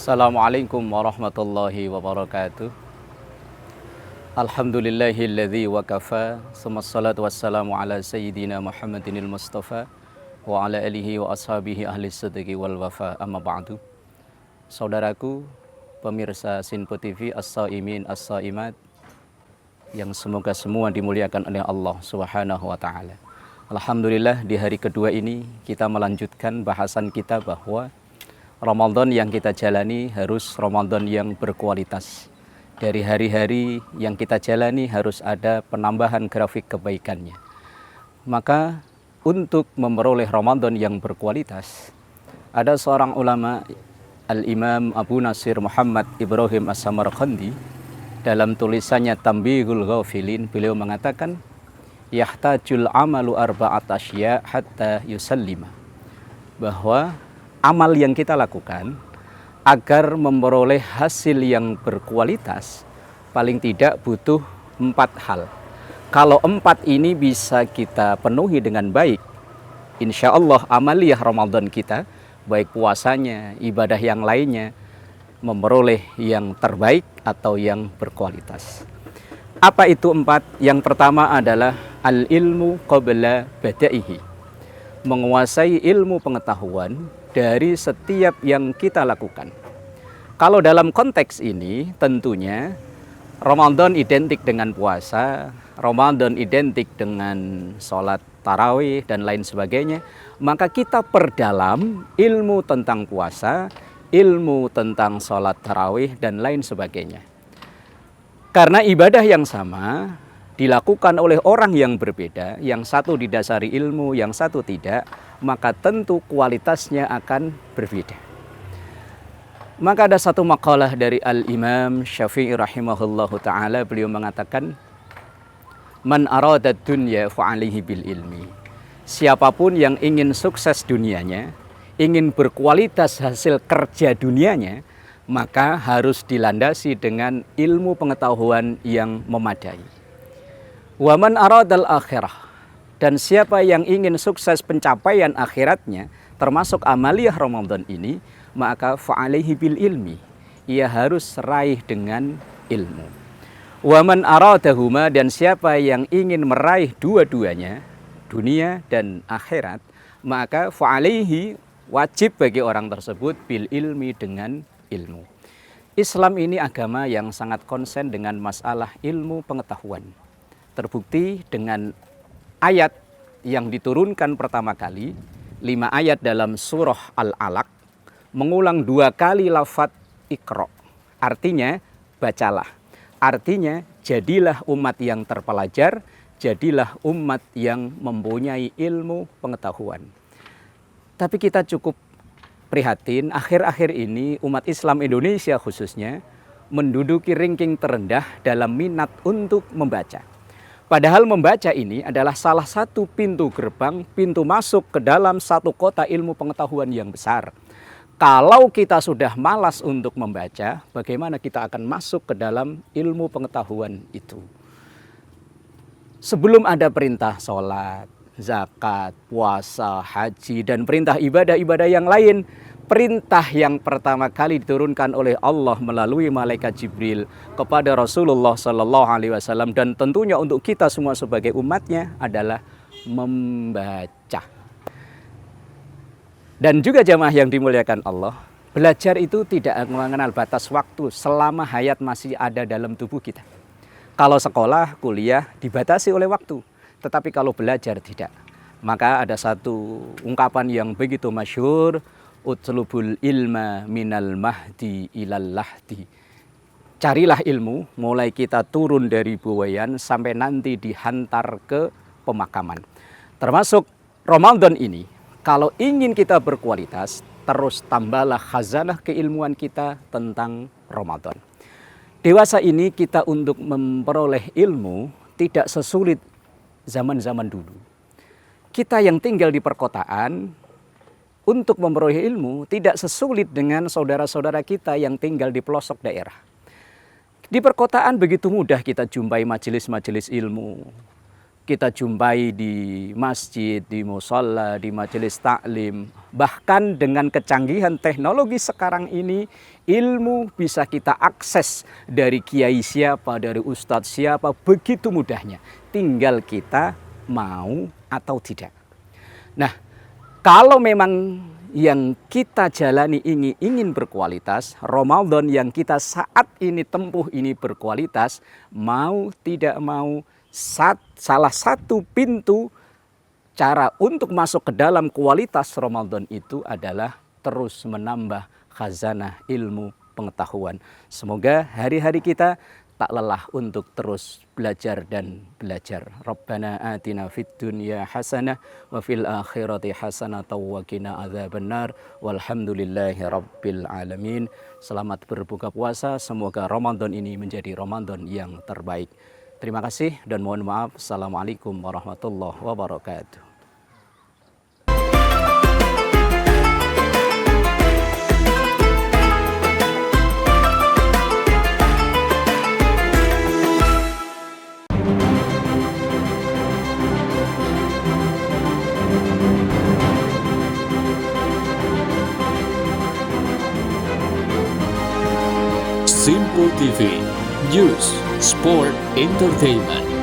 Assalamualaikum warahmatullahi wabarakatuh. Alhamdulillahilladzi wa kafa, summassalatu wassalamu ala sayyidina Muhammadinil Mustafa wa ala alihi wa ashabihi ahli sidqi wal wafa, amma ba'du. Saudaraku, pemirsa Sinpo TV, as-saimin, as-saimat, yang semoga semua dimuliakan oleh Allah Subhanahu wa taala. Alhamdulillah, di hari kedua ini kita melanjutkan bahasan kita bahwa Ramadan yang kita jalani harus Ramadan yang berkualitas. Dari hari-hari yang kita jalani harus ada penambahan grafik kebaikannya. Maka untuk memperoleh Ramadan yang berkualitas, ada seorang ulama, Al-Imam Abu Nasir Muhammad Ibrahim As-Samarqandi, dalam tulisannya Tambihul Ghafilin, beliau mengatakan, yahtajul amalu arba'at asya hatta yusallima, bahwa amal yang kita lakukan agar memperoleh hasil yang berkualitas paling tidak butuh 4 hal. Kalau 4 ini bisa kita penuhi dengan baik, insya Allah amaliyah Ramadan kita, baik puasanya, ibadah yang lainnya, memperoleh yang terbaik atau yang berkualitas. Apa itu 4? Yang pertama adalah al-ilmu qabla badaihi, menguasai ilmu pengetahuan dari setiap yang kita lakukan. Kalau dalam konteks ini tentunya Ramadan identik dengan puasa, Ramadan identik dengan sholat tarawih dan lain sebagainya. Maka kita perdalam ilmu tentang puasa, ilmu tentang sholat tarawih dan lain sebagainya. Karena ibadah yang sama dilakukan oleh orang yang berbeda, yang satu didasari ilmu, yang satu tidak, maka tentu kualitasnya akan berbeda. Maka ada satu makalah dari Al-Imam Syafi'i rahimahullahu ta'ala, beliau mengatakan, man arada dunya fa'alihi bil ilmi. Siapapun yang ingin sukses dunianya, ingin berkualitas hasil kerja dunianya, maka harus dilandasi dengan ilmu pengetahuan yang memadai. Wa man aradal akhirah, dan siapa yang ingin sukses pencapaian akhiratnya, termasuk amaliyah Ramadan ini, maka fa'alaihi bil ilmi, ia harus raih dengan ilmu. Wa man aradahuma, dan siapa yang ingin meraih dua-duanya, dunia dan akhirat, maka fa'alaihi, wajib bagi orang tersebut, bil ilmi, dengan ilmu. Islam ini agama yang sangat konsen dengan masalah ilmu pengetahuan. Terbukti dengan ayat yang diturunkan pertama kali, 5 ayat dalam surah Al-Alaq, mengulang 2 kali lafadz iqra. Artinya bacalah. Artinya jadilah umat yang terpelajar, jadilah umat yang mempunyai ilmu pengetahuan. Tapi kita cukup prihatin, akhir-akhir ini umat Islam Indonesia khususnya menduduki ranking terendah dalam minat untuk membaca. Padahal membaca ini adalah salah satu pintu gerbang, pintu masuk ke dalam satu kota ilmu pengetahuan yang besar. Kalau kita sudah malas untuk membaca, bagaimana kita akan masuk ke dalam ilmu pengetahuan itu? Sebelum ada perintah sholat, zakat, puasa, haji, dan perintah ibadah-ibadah yang lain, perintah yang pertama kali diturunkan oleh Allah melalui malaikat Jibril kepada Rasulullah SAW, dan tentunya untuk kita semua sebagai umatnya, adalah membaca. Dan juga jamaah yang dimuliakan Allah, belajar itu tidak mengenal batas waktu selama hayat masih ada dalam tubuh kita. Kalau sekolah, kuliah dibatasi oleh waktu, tetapi kalau belajar tidak. Maka ada satu ungkapan yang begitu masyhur, utlubul ilma minal mahdi ilal lahdi. Carilah ilmu mulai kita turun dari buayan sampai nanti dihantar ke pemakaman. Termasuk Ramadan ini, kalau ingin kita berkualitas, terus tambahlah khazanah keilmuan kita tentang Ramadan. Dewasa ini kita untuk memperoleh ilmu tidak sesulit zaman-zaman dulu. Kita yang tinggal di perkotaan, untuk memperoleh ilmu tidak sesulit dengan saudara-saudara kita yang tinggal di pelosok daerah. Di perkotaan begitu mudah kita jumpai majelis-majelis ilmu. kita jumpai di masjid, di musholla, di majelis taklim. Bahkan dengan kecanggihan teknologi sekarang ini, ilmu bisa kita akses dari kiai siapa, dari ustadz siapa, begitu mudahnya. Tinggal kita mau atau tidak. Nah, kalau memang yang kita jalani ini ingin berkualitas, Ramadan yang kita saat ini tempuh ini berkualitas, mau tidak mau, salah satu pintu cara untuk masuk ke dalam kualitas Ramadan itu adalah terus menambah khazanah ilmu pengetahuan. Semoga hari-hari kita tak lelah untuk terus belajar dan belajar. Rabbana atina fid dunya hasanah wa fil akhirati hasanah wa qina adzabannar. Walhamdulillahi rabbil alamin. Selamat berbuka puasa, semoga Ramadan ini menjadi Ramadan yang terbaik. Terima kasih dan mohon maaf. Assalamualaikum warahmatullahi wabarakatuh. Simple TV, News, Sport, Entertainment.